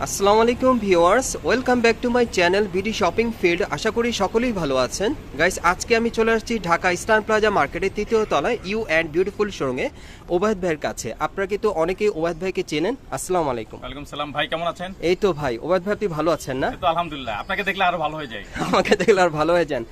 আসসালামু আলাইকুম viewers, welcome back to my channel BD shopping field. আশা করি সকলেই ভালো আছেন। গাইস, আজকে আমি চলে আসছি ঢাকা স্টার প্লাজা মার্কেটের তৃতীয় তলায় ইউ অ্যান্ড বিউটিফুল শোরুমে ওবায়দ ভাইয়ের কাছে। আপনারা কিন্তু অনেকেই ওবায়দ ভাইকে চেনেন। আসসালামু আলাইকুম। ওয়ালাইকুম সালাম ভাই, কেমন আছেন? এই তো ভাই, ওবায়দ ভাই আপনি ভালো আছেন না? এই তো আলহামদুলিল্লাহ, আপনাকে দেখলে আরো ভালো হয়ে যায়। আমাকে দেখলে আর ভালো হয়ে যান।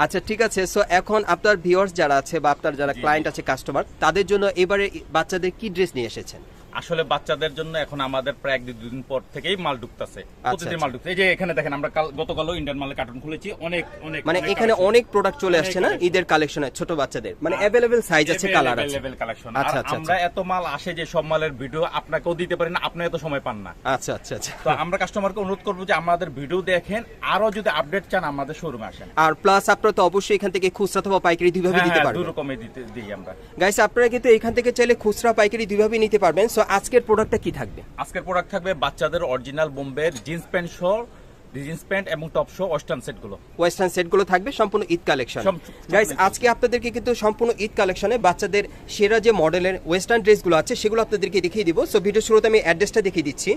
আচ্ছা ঠিক আছে, সো এখন আপনার ভিউয়ার্স যারা আছে বা আপনার যারা ক্লায়েন্ট আছে, কাস্টমার, তাদের জন্য এবারে বাচ্চাদের কি ড্রেস নিয়ে এসেছেন? আসলে বাচ্চাদের জন্য এখন আমাদের প্রায় এক দুদিন পর থেকেই মাল ঢুকতেছে, প্রতিদিন মাল ঢুকছে। এই যে এখানে দেখেন, আমরা গতকালও ইন্ডিয়ান মালের কার্টুন খুলেছি, অনেক অনেক মানে এখানে অনেক প্রোডাক্ট চলে আসছে না ঈদের কালেকশনে, ছোট বাচ্চাদের মানে अवेलेबल সাইজ আছে, কালার আছে, अवेलेबल কালেকশন। আচ্ছা আর আচ্ছা, আমরা এত মাল আসে যে সব মালের ভিডিও আপনাকেও দিতে পারি না, আপনি এত সময় পান না। আচ্ছা আচ্ছা আচ্ছা। তো আমরা কাস্টমারকে অনুরোধ করবো যে আমাদের ভিডিও দেখেন, আরো যদি আপডেট চান আমাদের শোরুমে আসেন। আর প্লাস আপনারা তো অবশ্যই এখান থেকে খুচরা অথবা পাইকারি দুইভাবে দিতে পারবেন। দুই রকমই দিই আমরা। গাইস, আপনারা কিন্তু এখান থেকে চাইলে খুচরা পাইকারি দুইভাবেই নিতে পারবেন। সো আজকের প্রোডাক্টটা কি থাকবে? আজকের প্রোডাক্ট থাকবে বাচ্চাদের অরিজিনাল বোম্বের jeans pant show, jeans pant এবং টপ শো ওয়েস্টার্ন সেটগুলো থাকবে সম্পূর্ণ ঈদ কালেকশন। গাইস, আজকে আপনাদেরকে কিন্তু সম্পূর্ণ ঈদ কালেকশনে বাচ্চাদের সেরা যে মডেলের ওয়েস্টার্ন ড্রেসগুলো আছে সেগুলো আপনাদেরকে দেখিয়ে দিব। সো ভিডিও শুরুতে আমি অ্যাড্রেসটা দেখিয়ে দিচ্ছি।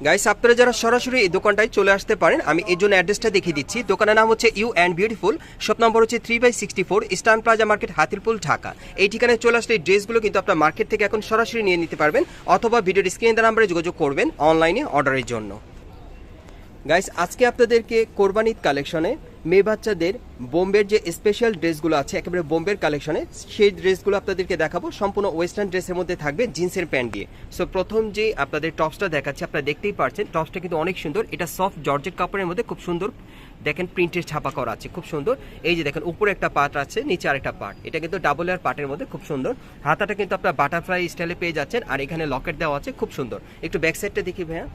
গাইস, আপনারা যারা সরাসরি এই দোকানটায় চলে আসতে পারেন, আমি এর জন্য অ্যাড্রেসটা দেখিয়ে দিচ্ছি। দোকানের নাম হচ্ছে you and beautiful, shop number হচ্ছে 3/64 eastern plaza market, Hatirpool, Dhaka. এই ঠিকানায় চলে আসলে এই ড্রেসগুলো কিন্তু আপনার মার্কেট থেকে এখন সরাসরি নিয়ে নিতে পারবেন, অথবা ভিডিওর স্ক্রিনে দেওয়া নাম্বারে যোগাযোগ করবেন অনলাইনে অর্ডারের জন্য। গাইস, আজকে আপনাদেরকে কোরবানি ঈদ কালেকশনে মেয়ে বাচ্চাদের বোম্বের যে স্পেশাল ড্রেসগুলো আছে, একেবারে বোম্বের কালেকশনে, সেই ড্রেসগুলো আপনাদেরকে দেখাবো। সম্পূর্ণ ওয়েস্টার্ন ড্রেসের মধ্যে থাকবে জিন্সের প্যান্ট দিয়ে। সো প্রথম যে আপনাদের টপসটা দেখাচ্ছি, আপনারা দেখতেই পাচ্ছেন টপসটা কিন্তু অনেক সুন্দর। এটা সফট জর্জেট কাপড়ের মধ্যে খুব সুন্দর দেখেন প্রিন্টের ছাপা করা আছে, খুব সুন্দর। এই যে দেখেন উপরে একটা পার্ট আছে, নিচে আরেকটা পার্ট, এটা কিন্তু ডাবল লেয়ার পার্টের মধ্যে খুব সুন্দর। হাতাটা কিন্তু আপনার বাটারফ্লাই স্টাইলে পেয়ে যাচ্ছেন, আর এখানে লকেট দেওয়া আছে, খুব সুন্দর। একটু ব্যাক সাইডটা দেখি ভাইয়া,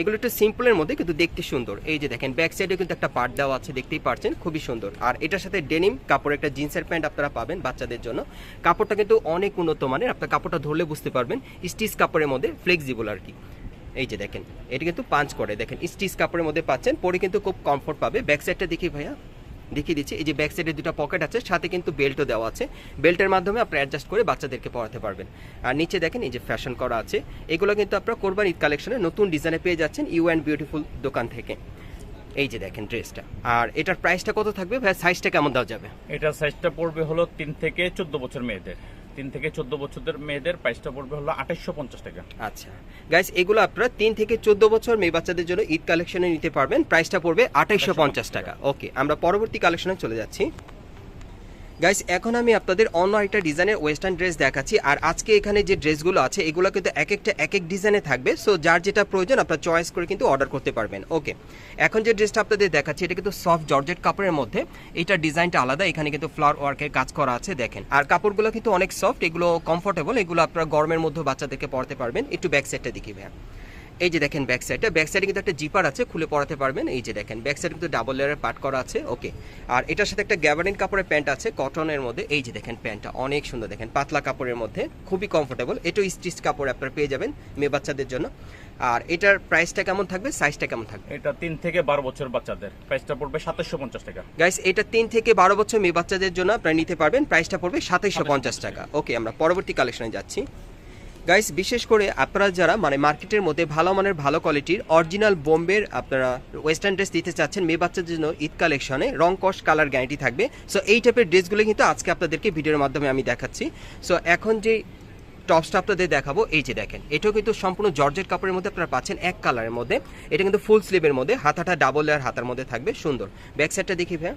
এগুলো একটু সিম্পলের মধ্যে কিন্তু দেখতে সুন্দর। এই যে দেখেন ব্যাক সাইডে কিন্তু একটা পার্ট দেওয়া আছে, দেখতেই পাচ্ছেন, খুবই সুন্দর। আর এটার সাথে ডেনিম কাপড় একটা জিন্সের প্যান্ট আপনারা পাবেন বাচ্চাদের জন্য। কাপড়টা কিন্তু অনেক উন্নত মানের, আপনার কাপড়টা ধরলে বুঝতে পারবেন, স্টিচ কাপড়ের মধ্যে ফ্লেক্সিবল আর কি। এই যে দেখেন, এটা কিন্তু পাঞ্চ করে, দেখেন স্টিচ কাপড়ের মধ্যে পাচ্ছেন, পরে কিন্তু খুব কমফোর্ট পাবে। ব্যাক সাইডটা দেখি ভাইয়া, দেখিয়ে দিচ্ছি। এই যে ব্যাক সাইডে দুটো পকেট আছে, সাথে কিন্তু বেল্টও দেওয়া আছে। বেল্টের মাধ্যমে আপনি অ্যাডজাস্ট করে বাচ্চাদেরকে পরাতে পারবেন। আর নিচে দেখেন এই যে ফ্যাশন করা আছে, এগুলো কিন্তু আপনারা কোরবানি ঈদ কালেকশনে নতুন ডিজাইনে পেয়ে যাচ্ছেন ইউ অ্যান্ড বিউটিফুল দোকান থেকে। এই যে দেখেন ড্রেসটা। আর এটার প্রাইসটা কত থাকবে ভাই? সাইজটা কেমন দেওয়া যাবে? এটার সাইজটা পড়বে হলো 3 থেকে 14 বছর মেয়েদের। 3 থেকে 14 বছরের মেয়েদের প্রাইসটা পড়বে হলো 2850 টাকা। আচ্ছা গাইস, এগুলো আপনারা 3 থেকে 14 বছর মেয়ে বাচ্চাদের জন্য ঈদ কালেকশনে নিতে পারবেন। প্রাইসটা পড়বে 2850 টাকা। ওকে, আমরা পরবর্তী কালেকশনে চলে যাচ্ছি। গাইস, এখন আমি আপনাদের অন্য একটা ডিজাইনের ওয়েস্টার্ন ড্রেস দেখাচ্ছি। আর আজকে এখানে যে ড্রেসগুলো আছে এগুলো কিন্তু এক একটা এক এক ডিজাইনে থাকবে। সো যার যেটা প্রয়োজন আপনারা চয়েস করে কিন্তু অর্ডার করতে পারবেন। ওকে, এখন যে ড্রেসটা আপনাদের দেখাচ্ছি এটা কিন্তু সফট জর্জেট কাপড়ের মধ্যে। এটা ডিজাইনটা আলাদা, এখানে কিন্তু ফ্লাওয়ার ওয়ার্কের কাজ করা আছে দেখেন। আর কাপড়গুলো কিন্তু অনেক সফট, এগুলো কমফোর্টেবল, এগুলো আপনারা গরমের মধ্যে বাচ্চাদেরকে পরতে পারবেন। একটু ব্যাক সাইডটা দেখি ভাইয়া। এই যে দেখেন ব্যাক সাইডটা, ব্যাক সাইডে কিন্তু একটা জিপার আছে, খুলে পরাতে পারবেন। এই যে দেখেন ব্যাক সাইড কিন্তু ডাবল লেয়ারের পার্ট করা আছে। ওকে, আর এটার সাথে একটা গ্যাবার্ডিন কাপড়ের প্যান্ট আছে কটনের মধ্যে। এই যে দেখেন প্যান্টটা অনেক সুন্দর, দেখেন পাতলা কাপড়ের মধ্যে, খুবই কমফোর্টেবল। এটাও স্টিচ কাপড় আপনারা পেয়ে যাবেন মেয়ে বাচ্চাদের জন্য। আর এটার প্রাইসটা কেমন থাকবে, সাইজটা কেমন থাকবে? এটা 3 থেকে 12 বছর বাচ্চাদের প্রাইসটা পড়বে 2750 টাকা। গাইস, এটা 3 থেকে 12 বছর মেয়ে বাচ্চাদের জন্য আপনারা নিতে পারবেন, প্রাইসটা পড়বে 2750 টাকা। ওকে, আমরা পরবর্তী কালেকশনে যাচ্ছি। গাইস, বিশেষ করে আপনারা যারা মানে মার্কেটের মধ্যে ভালো মানের ভালো কোয়ালিটির অরিজিনাল বোম্বের আপনারা ওয়েস্টার্ন ড্রেস দিতে চাচ্ছেন মেয়ে বাচ্চাদের জন্য ঈদ কালেকশনে, রং কস্ট কালার গ্যারান্টি থাকবে। সো এই টাইপের ড্রেসগুলো কিন্তু আজকে আপনাদেরকে ভিডিওর মাধ্যমে আমি দেখাচ্ছি। সো এখন যে টপসটা আপনাদের দেখাবো, এই যে দেখেন, এটাও কিন্তু সম্পূর্ণ জর্জেট কাপড়ের মধ্যে আপনারা পাচ্ছেন এক কালারের মধ্যে। এটা কিন্তু ফুল স্লিভের মধ্যে, হাতাটা ডাবল লেয়ার হাতার মধ্যে থাকবে, সুন্দর। ব্যাক সাইডটা দেখি ভাই।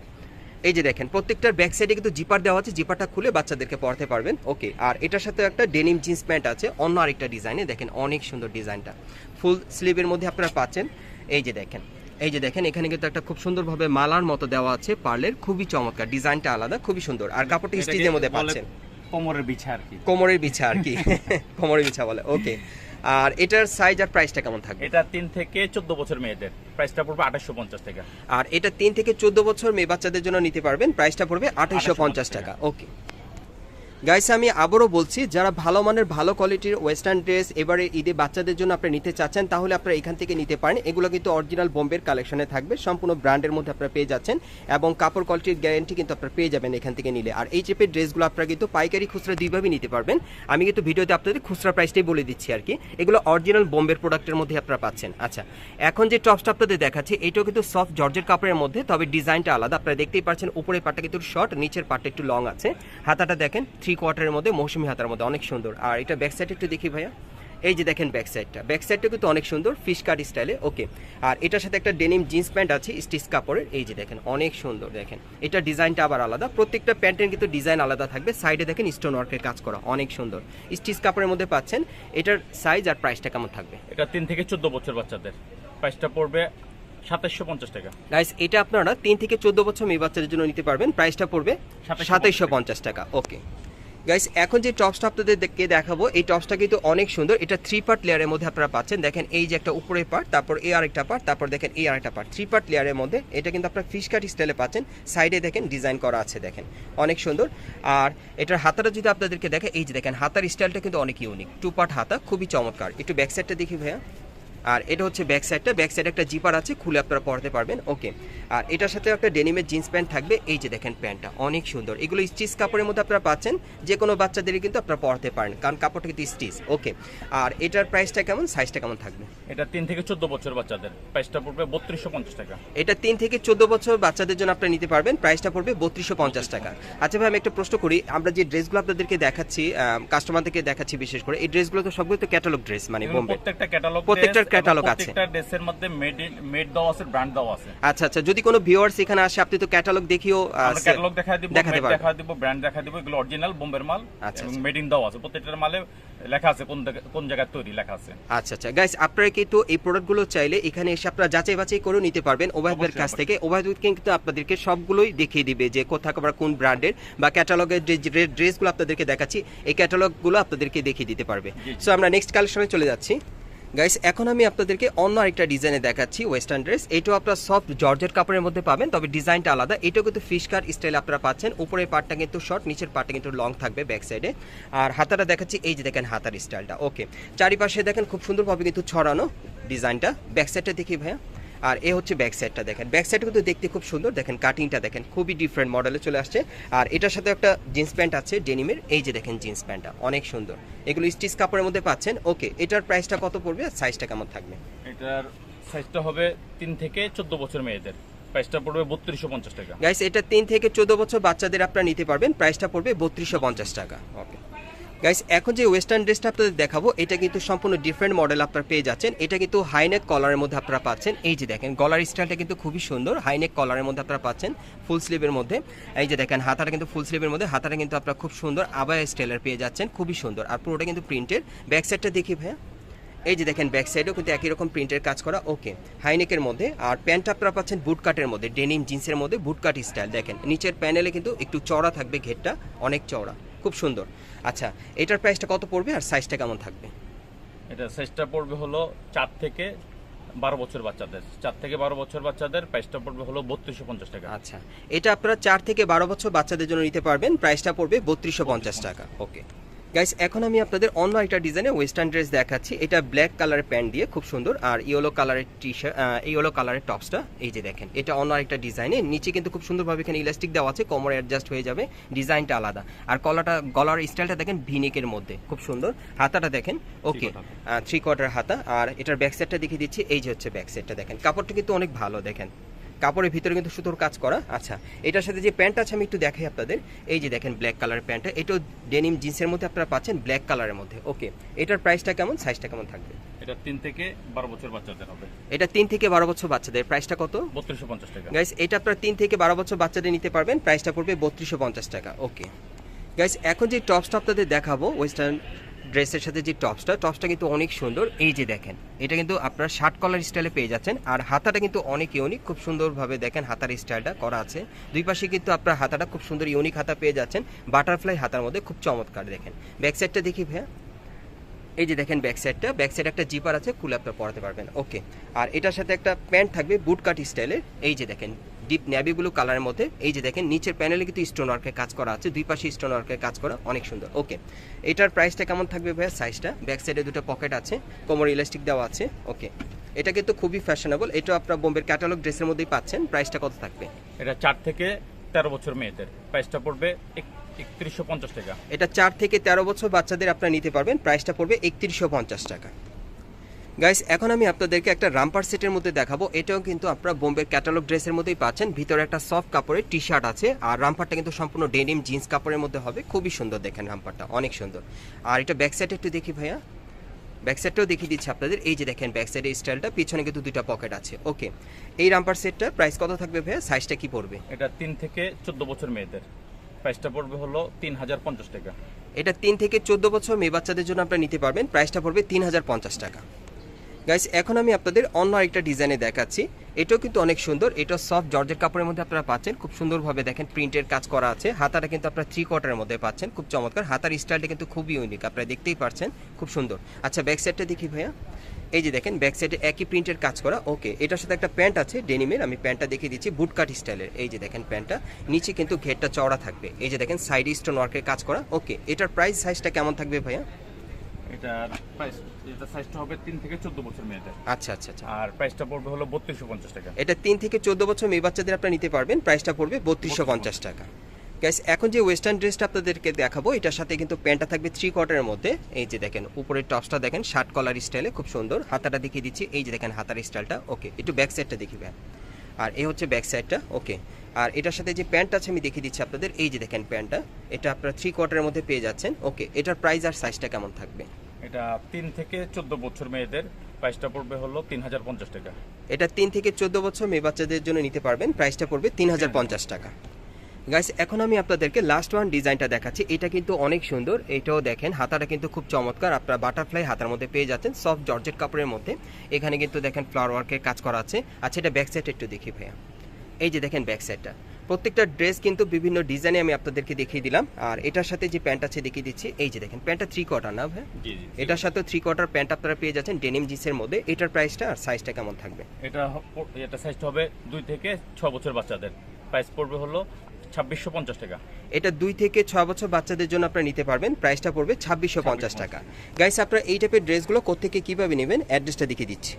এই যে দেখেন প্রত্যেকটার ব্যাক সাইডে কিন্তু জিপার দেওয়া আছে, জিপারটা খুলে বাচ্চাদেরকে পরাতে পারবেন। ওকে, আর এটার সাথে একটা ডেনিম জিন্স প্যান্ট আছে অন্য আরেকটা ডিজাইনে, দেখেন অনেক সুন্দর ডিজাইনটা, ফুল স্লিভের মধ্যে আপনারা পাচ্ছেন। এই যে দেখেন, এই যে দেখেন এখানে কিন্তু একটা খুব সুন্দরভাবে মালার মতো দেওয়া আছে পার্লের, খুবই চমৎকার, ডিজাইনটা আলাদা, খুবই সুন্দর। আর কাপড়টা স্টিচের মধ্যে পাচ্ছেন, কোমরের বিছা আর কি, কোমরের বিছা আর কি কোমরের বিছা বলে। ওকে, আর এটার সাইজ আর প্রাইসটা কেমন থাকবে? এটা 3 থেকে 14 বছর মেয়েদের প্রাইসটা পড়বে 2850 টাকা। আর এটা 3 থেকে 14 বছর মেয়ে বাচ্চাদের জন্য নিতে পারবেন, প্রাইসটা পড়বে 2850 টাকা। ওকে গাইস আমি আবারও বলছি, যারা ভালো মানের ভালো কোয়ালিটির ওয়েস্টার্ন ড্রেস এবারে ঈদে বাচ্চাদের জন্য আপনি নিতে চাচ্ছেন, তাহলে আপনারা এখান থেকে নিতে পারেন। এগুলো কিন্তু অরিজিনাল বোম্বের কালেকশনে থাকবে, সম্পূর্ণ ব্র্যান্ডের মধ্যে আপনারা পেয়ে যাচ্ছেন এবং কাপড় কোয়ালিটির গ্যারান্টি কিন্তু আপনারা পেয়ে যাবেন এখান থেকে নিলে। আর এই টাইপের ড্রেসগুলো আপনারা কিন্তু পাইকারি খুচরা দুইভাবেই নিতে পারবেন। আমি কিন্তু ভিডিওতে আপনাদের খুচরা প্রাইসটাই বলে দিচ্ছি আর কি। এগুলো অরিজিনাল বোম্বের প্রোডাক্টের মধ্যে আপনারা পাচ্ছেন। আচ্ছা, এখন যে টপসটা আপনাদের দেখাচ্ছি এটাও কিন্তু সফট জর্জের কাপড়ের মধ্যে, তবে ডিজাইনটা আলাদা। আপনারা দেখতেই পাচ্ছেন উপরের পাটটা কিন্তু শর্ট, নিচের পাটটা একটু লং আছে। হাতাটা দেখেন 3/4 মধ্যে, মৌসুমি হাতার মধ্যে, অনেক সুন্দর। আর এটা ব্যাক সাইড একটু দেখি ভাইয়া, এই যে দেখেন ব্যাক সাইডটা কিন্তু অনেক সুন্দর ফিশ কাট স্টাইলে। ওকে, আর এটার সাথে একটা ডেনিম জিন্স প্যান্ট আছে স্টিচ কাপড়ের, এই যে দেখেন অনেক সুন্দর। দেখেন এটা ডিজাইনটা আবার আলাদা, প্রত্যেকটা প্যান্টের কিন্তু ডিজাইন আলাদা থাকবে। সাইডে দেখেন স্টোন ওয়ার্কের কাজ করা, অনেক সুন্দর স্টিচ কাপড়ের মধ্যে পাচ্ছেন। এটার সাইজ আর প্রাইসটা কেমন থাকবে? এটা 3 থেকে 14 বছর বাচ্চাদের, প্রাইসটা পড়বে 2750 টাকা। গাইস এটা আপনারা 3 থেকে 14 বছর মেয়ে বাচ্চাদের জন্য নিতে পারবেন, প্রাইসটা পড়বে 2750 টাকা। ওকে গাইস, এখন যে টপসটা আপনাদেরকে দেখাবো এই টপসটা কিন্তু অনেক সুন্দর। এটা 3 পার্ট লেয়ারের মধ্যে আপনারা পাচ্ছেন। দেখেন এই যে একটা উপরের পার্ট, তারপর এই আরেকটা পার্ট, তারপর দেখেন এই আরেকটা পার্ট, 3 পার্ট লেয়ারের মধ্যে। এটা কিন্তু আপনারা ফিশ কাট স্টাইলে পাচ্ছেন। সাইডে দেখেন ডিজাইন করা আছে, দেখেন অনেক সুন্দর। আর এটার হাতাটা যদি আপনাদেরকে দেখে, এই যে দেখেন হাতার স্টাইলটা কিন্তু অনেক ইউনিক, 2 পার্ট হাতা, খুবই চমৎকার। একটু ব্যাক সাইডটা দেখি ভাইয়া। আর এটা হচ্ছে ব্যাক সাইডে একটা জিপার আছে, খুলে আপনারা পরতে পারবেন। ওকে, আর এটার সাথে একটা ডেনিমের জিন্স প্যান্ট থাকবে। এই যে দেখেন প্যান্টটা অনেক সুন্দর। এগুলো স্টিচ কাপড়ের মধ্যে আপনারা পাচ্ছেন, যে কোনো বাচ্চাদেরই কিন্তু আপনারা পরতে পারেন, কারণ কাপড়টা কিন্তু স্টিচ। ওকে, আর এটার প্রাইসটা কেমন, সাইজটা কেমন থাকবে? এটা 3 থেকে 14 বছর বাচ্চাদের, প্রাইসটা পড়বে 3250 টাকা। এটা 3 থেকে 14 বছর বাচ্চাদের জন্য আপনারা নিতে পারবেন, প্রাইসটা পড়বে 3250 টাকা। আচ্ছা ভাই, আমি একটা প্রশ্ন করি, আমরা যে ড্রেসগুলো আপনাদেরকে দেখাচ্ছি, কাস্টমারদেরকে দেখাচ্ছি বিশেষ করে, এই ড্রেসগুলো তো সবগুলো তো ক্যাটালগ ড্রেস, মানে বোম্বে প্রত্যেকটার ক্যাটালগ আছে, প্রত্যেকটা ড্রেসের মধ্যে মেড দাও আছে, ব্র্যান্ড দাও আছে। আচ্ছা আচ্ছা, যদি কোনো ভিউয়ার্স এখানে আসে, আপনি তো ক্যাটালগ দেখিও আমরা ক্যাটালগ দেখাই দিব, দেখাই দিব, ব্র্যান্ড দেখাই দিব। এগুলো অরিজিনাল বোম্বের মাল এবং মেড ইন দাও আছে। প্রত্যেকটার মালে লেখা আছে কোন জায়গায় তৈরি লেখা আছে। আচ্ছা আচ্ছা গাইস, আপনারা কিন্তু এই প্রোডাক্টগুলো চাইলে এখানে এসে আপনারা যাচাই বাছাই করে নিতে পারবেন ওবায়দের কাছ থেকে। ওবায়দ কিন্তু আপনাদেরকে সবগুলোই দেখিয়ে দিবে যে কোথায় আবার কোন ব্র্যান্ডের বা ক্যাটালগের যে ড্রেসগুলো আপনাদেরকে দেখাচ্ছি, এই ক্যাটালগগুলো আপনাদেরকে দেখিয়ে দিতে পারবে। সো আমরা নেক্সট কালেকশনে চলে যাচ্ছি। গাইস এখন আমি আপনাদেরকে অন্য আরেকটা ডিজাইনে দেখাচ্ছি ওয়েস্টার্ন ড্রেস। এটাও আপনারা সফট জর্জেট কাপড়ের মধ্যে পাবেন, তবে ডিজাইনটা আলাদা। এটাও কিন্তু ফিশ কাট স্টাইল আপনারা পাচ্ছেন। উপরের পার্টটা কিন্তু শর্ট, নিচের পার্টটা কিন্তু লং থাকবে ব্যাক সাইডে। আর হাতাটা দেখাচ্ছি, এই যে দেখেন হাতার স্টাইলটা। ওকে, চারিপাশে দেখেন খুব সুন্দরভাবে কিন্তু ছড়ানো ডিজাইনটা। ব্যাক সাইডটা দেখি ভাইয়া। আর এ হচ্ছে ব্যাক সাইডটা, দেখেন ব্যাক সাইডটা কিন্তু দেখতে খুব সুন্দর। দেখেন কাটিংটা দেখেন খুবই ডিফারেন্ট মডেলে চলে আসছে। আর এটার সাথে একটা জিন্স প্যান্ট আছে ডেনিমের, এই যে দেখেন জিন্স প্যান্টটা অনেক সুন্দর। এগুলো স্টিচ কাপড়ের মধ্যে পাচ্ছেন। ওকে, এটার প্রাইসটা কত পড়বে, সাইজটা কেমন থাকবে? এটার সাইজটা হবে 3 থেকে 14 বছর মেয়েদের, প্রাইসটা পড়বে 3250 টাকা। গাইস এটা 3 থেকে 14 বছর বাচ্চাদের আপনারা নিতে পারবেন, প্রাইসটা পড়বে 3250 টাকা। ওকে গাইস, এখন যে ওয়েস্টার্ন ড্রেসটা আপনাদের দেখাবো এটা কিন্তু সম্পূর্ণ ডিফারেন্ট মডেল আপনারা পেয়ে যাচ্ছেন। এটা কিন্তু হাইনেক কলারের মধ্যে আপনারা পাচ্ছেন। এই যে দেখেন গলার স্টাইলটা কিন্তু খুবই সুন্দর, হাইনেক কলারের মধ্যে আপনারা পাচ্ছেন, ফুল স্লিভের মধ্যে। এই যে দেখেন হাতাটা কিন্তু ফুল স্লিভের মধ্যে, হাতাটা কিন্তু আপনারা খুব সুন্দর আবায়া স্টাইলের পেয়ে যাচ্ছেন, খুবই সুন্দর। আর পুরোটা কিন্তু প্রিন্টের। ব্যাক সাইডটা দেখি ভাইয়া, এই যে দেখেন ব্যাক সাইডেও কিন্তু একই রকম প্রিন্টের কাজ করা। ওকে, হাইনেকের মধ্যে। আর প্যান্টটা আপনারা পাচ্ছেন বুট কাটের মধ্যে, ডেনিম জিন্সের মধ্যে বুট কাট স্টাইল। দেখেন নিচের প্যানেলে কিন্তু একটু চওড়া থাকবে, ঘেরটা অনেক চওড়া, খুব সুন্দর। আচ্ছা, এটার প্রাইসটা কত পড়বে আর সাইজটা কেমন থাকবে? এটা সাইজটা পড়বে হলো 4 থেকে 12 বছর বাচ্চাদের, 4 থেকে 12 বছর বাচ্চাদের প্রাইসটা পড়বে হলো 3250 টাকা। আচ্ছা, এটা আপনারা 4 থেকে 12 বছর বাচ্চাদের জন্য নিতে পারবেন, প্রাইসটা পড়বে 3250 টাকা। ওকে গাইস, এখন আমি আপনাদের অন্য একটা ডিজাইনে ওয়েস্টার্ন ড্রেস দেখাচ্ছি। এটা ব্ল্যাক কালারের প্যান্ট দিয়ে খুব সুন্দর, আর ইয়েলো কালারের টি শার্ট, ইয়েলো কালারের টপসটা। এই যে দেখেন এটা অন্য আরেকটা ডিজাইনে, নিচে কিন্তু খুব সুন্দরভাবে এখানে ইলাস্টিক দেওয়া আছে, কোমরে অ্যাডজাস্ট হয়ে যাবে, ডিজাইনটা আলাদা। আর গলার স্টাইলটা দেখেন ভিনেকের মধ্যে, খুব সুন্দর। হাতাটা দেখেন ওকে 3/4 হাতা। আর এটার ব্যাক সাইডটা দেখিয়ে দিচ্ছি, এই যে হচ্ছে ব্যাক সাইডটা। দেখেন কাপড়টা কিন্তু অনেক ভালো, দেখেন কাপড়ের ভিতরে কিন্তু সুতোর কাজ করা। আচ্ছা, এটার সাথে যে প্যান্ট আছে আমি একটু দেখাই আপনাদের। এই যে দেখেন ব্ল্যাক কালারের প্যান্টটা, এটাও ডেনিম জিন্সের মধ্যে আপনারা পাচ্ছেন, ব্ল্যাক কালারের মধ্যে। ওকে, এটার প্রাইসটা কেমন, সাইজটা কেমন থাকবে? এটা 3 থেকে 12 বছর বাচ্চাদের হবে। এটা 3 থেকে 12 বছর বাচ্চাদের, প্রাইসটা কত? 3250 টাকা। গাইস এটা আপনারা 3 থেকে 12 বছর বাচ্চাদের নিতে পারবেন, প্রাইসটা পড়বে 3250 টাকা। ওকে গাইস, এখন যে টপসটা আপনাদের দেখাবো ওয়েস্টার্ন ড্রেসের সাথে যে টপসটা কিন্তু অনেক সুন্দর। এই যে দেখেন এটা কিন্তু আপনারা শার্ট কলার স্টাইলে পেয়ে যাচ্ছেন। আর হাতাটা কিন্তু অনেক ইউনিক, খুব সুন্দরভাবে দেখেন হাতার স্টাইলটা করা আছে। দুই পাশে কিন্তু আপনার হাতাটা খুব সুন্দর ইউনিক হাতা পেয়ে যাচ্ছেন, বাটারফ্লাই হাতার মধ্যে, খুব চমৎকার। দেখেন ব্যাক সাইডটা দেখি ভাইয়া, এই যে দেখেন ব্যাক সাইডে একটা জিপার আছে, খুলে আপনারা পরাতে পারবেন। ওকে, আর এটার সাথে একটা প্যান্ট থাকবে বুট কাট স্টাইলের। এই যে দেখেন ডিপ নেভি ব্লু কালারের মধ্যে। এই যে দেখেন নিচের প্যানেলে কিন্তু স্টোন ওয়ার্কের কাজ করা আছে, দুই পাশে স্টোন ওয়ার্কের কাজ করা, অনেক সুন্দর। ওকে, এটার প্রাইসটা কেমন থাকবে ভাইয়া? সাইজটা ব্যাক সাইডে দুটো পকেট আছে, কোমর ইলাস্টিক দেওয়া আছে। ওকে, এটা কিন্তু খুবই ফ্যাশনেবল, এটা আপনারা বোম্বের ক্যাটালগ ড্রেসের মধ্যেই পাচ্ছেন। প্রাইসটা কত থাকবে? এটা 4 থেকে 13 বছর মেয়েদের, প্রাইসটা পড়বে 3150 টাকা। এটা 4 থেকে 13 বছর বাচ্চাদের আপনারা নিতে পারবেন, প্রাইসটা পড়বে 3150 টাকা। গাইস, এখন আমি আপনাদেরকে একটা রামপার সেটের মধ্যে দেখাবো। এটাও কিন্তু আপনারা বোম্বের ক্যাটালগ ড্রেসের মধ্যেই পাচ্ছেন। ভিতরে একটা সফট কাপড়ের টি শার্ট আছে, আর রামপারটা কিন্তু সম্পূর্ণ ডেনিম জিন্স কাপড়ের মধ্যে হবে। খুবই সুন্দর, দেখেন রামপারটা অনেক সুন্দর। আর এটা ব্যাক সাইডে একটু দেখি ভাইয়া, ব্যাক সাইডটাও দেখিয়ে দিচ্ছি আপনাদের। এই যে দেখেন ব্যাক সাইডের স্টাইলটা, পিছনে কিন্তু দুইটা পকেট আছে। ওকে, এই রামপার সেটটা প্রাইস কত থাকবে ভাইয়া? সাইজটা কি পড়বে? এটা 3 থেকে 14 বছর মেয়েদের, প্রাইসটা পড়বে হলো 3050 টাকা। এটা 3 থেকে 14 বছর মেয়ে বাচ্চাদের জন্য আপনারা নিতে পারবেন, প্রাইসটা পড়বে 3050 টাকা। গাইস, এখন আমি আপনাদের অন্য আরেকটা ডিজাইনে দেখাচ্ছি। এটাও কিন্তু অনেক সুন্দর, এটা সফট জর্জেট কাপড়ের মধ্যে আপনারা পাচ্ছেন। খুব সুন্দরভাবে দেখেন প্রিন্টের কাজ করা আছে। হাতাটা কিন্তু আপনারা 3 কোয়ার্টারের মধ্যে পাচ্ছেন, খুব চমৎকার। হাতার স্টাইলটা কিন্তু খুবই ইউনিক, আপনারা দেখতেই পাচ্ছেন, খুব সুন্দর। আচ্ছা, ব্যাক সাইডটা দেখি ভাইয়া। এই যে দেখেন ব্যাক সাইডে একই প্রিন্টের কাজ করা। ওকে, এটার সাথে একটা প্যান্ট আছে ডেনিমের, আমি প্যান্টটা দেখিয়ে দিচ্ছি, বুট কাট স্টাইলের। এই যে দেখেন প্যান্টটা, নিচে কিন্তু ঘেরটা চওড়া থাকবে। এই যে দেখেন সাইডে স্টোন ওয়ার্কের কাজ করা। ওকে, এটার প্রাইস সাইজটা কেমন থাকবে ভাইয়া? এটার প্রাইস, এটা সাইজটা হবে 3 থেকে 14 বছর মেয়েদের। আচ্ছা আচ্ছা আচ্ছা। আর প্রাইসটা পড়বে হলো 3250 টাকা। এটা 3 থেকে 14 বছর মেয়ে বাচ্চাদের আপনারা নিতে পারবেন, প্রাইসটা পড়বে 3250 টাকা। গাইস, এখন যে ওয়েস্টার্ন ড্রেসটা আপনাদেরকে দেখাবো, এটার সাথে কিন্তু প্যান্টটা থাকবে 3 কোয়ার্টারের মধ্যে। এই যে দেখেন উপরের টপসটা দেখেন শার্ট কলার স্টাইলে, খুব সুন্দর। হাতাটা দেখিয়ে দিচ্ছি, এই যে দেখেন হাতার স্টাইলটা। ওকে, একটু ব্যাক সাইডটা দেখিবে। আর এই হচ্ছে ব্যাক সাইডটা। ওকে, আর এটার সাথে যে প্যান্ট আছে আমি দেখিয়ে দিচ্ছি আপনাদের। এই যে দেখেন প্যান্টটা, এটা আপনারা 3 কোয়ার্টারের মধ্যে পেয়ে যাচ্ছেন। ওকে, এটার প্রাইস আর সাইজটা কেমন থাকবে? এটা 3 থেকে 14 বছর মেয়েদের, প্রাইসটা পড়বে হলো 3050 টাকা। এটা 3 থেকে 14 বছর মেয়ে বাচ্চাদের জন্য নিতে পারবেন, প্রাইসটা পড়বে 3050 টাকা। গাইস, এখন আমি আপনাদেরকে লাস্ট ওয়ান ডিজাইনটা দেখাচ্ছি। এটা কিন্তু অনেক সুন্দর, এটাও দেখেন হাতাটা কিন্তু খুব চমৎকার। আপনারা বাটারফ্লাই হাতার মধ্যে পেয়ে যাচ্ছেন, সফট জর্জেট কাপড়ের মধ্যে। এখানে কিন্তু দেখেন ফ্লাওয়ার ওয়ার্কের কাজ করা আছে। আচ্ছা, এটা ব্যাক সাইড একটু দেখি ভাইয়া। এই যে দেখেন ব্যাক সাইডটা, প্রত্যেকটা ড্রেস কিন্তু বিভিন্ন ডিজাইনে আমি আপনাদেরকে দেখিয়ে দিলাম। আর এটার সাথে যে প্যান্ট আছে দেখিয়ে দিচ্ছি। এই যে দেখেন প্যান্টটা 3 কোয়ার্টার না ভাই? জি জি। এটার সাথে 3 কোয়ার্টার প্যান্ট আপনারা পেয়ে যাচ্ছেন ডেনিম জিন্সের মধ্যে। এটার প্রাইসটা আর সাইজটা কেমন থাকবে? এটা সাইজটা হবে 2 থেকে 6 বছর বাচ্চাদের, প্রাইস পড়বে হলো 2650 টাকা। এটা 2 থেকে 6 বছর বাচ্চাদের জন্য আপনারা নিতে পারবেন, প্রাইসটা পড়বে 2650 টাকা। গাইস, আপনারা এই টাইপের ড্রেসগুলো কোত্থেকে কিভাবে নেবেন অ্যাড্রেসটা দেখিয়ে দিচ্ছি।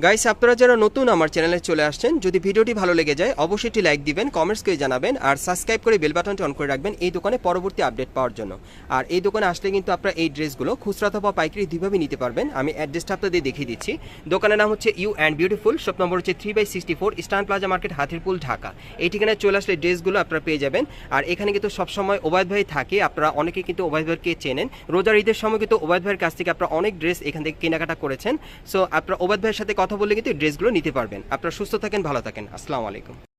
গাইস, আপনারা যারা নতুন আমার চ্যানেলে চলে আসছেন, যদি ভিডিওটি ভালো লেগে যায় অবশ্যই একটি লাইক দিবেন, কমেন্টস করে জানাবেন, আর সাবস্ক্রাইব করে বেল বাটনটি অন করে রাখবেন এই দোকানে পরবর্তী আপডেট পাওয়ার জন্য। আর এই দোকানে আসলে কিন্তু আপনারা এই ড্রেসগুলো খুচরা অথবা পাইকারি দুইভাবে নিতে পারবেন। আমি অ্যাড্রেসটা আপনাদের দেখিয়ে দিচ্ছি। দোকানের নাম হচ্ছে you and beautiful, shop number হচ্ছে 3/64, eastern plaza market, Hatirpool, Dhaka. এই ঠিকানায় চলে আসলে ড্রেসগুলো আপনারা পেয়ে যাবেন। আর এখানে কিন্তু সবসময় ওবায়দ ভাই থাকে, আপনারা অনেকে কিন্তু ওবায়দ ভাইকে চেনেন। রোজার ঈদের সময় কিন্তু ওবায়দ ভাইয়ের কাছ থেকে আপনারা অনেক ড্রেস এখান থেকে কেনাকাটা করেছেন। সো আপনারা ওবায়দ ভাইয়ের সাথে কথা বললে কিন্তু ড্রেসগুলো নিতে পারবেন। আপনারা সুস্থ থাকেন, ভালো থাকেন। আসসালামু আলাইকুম।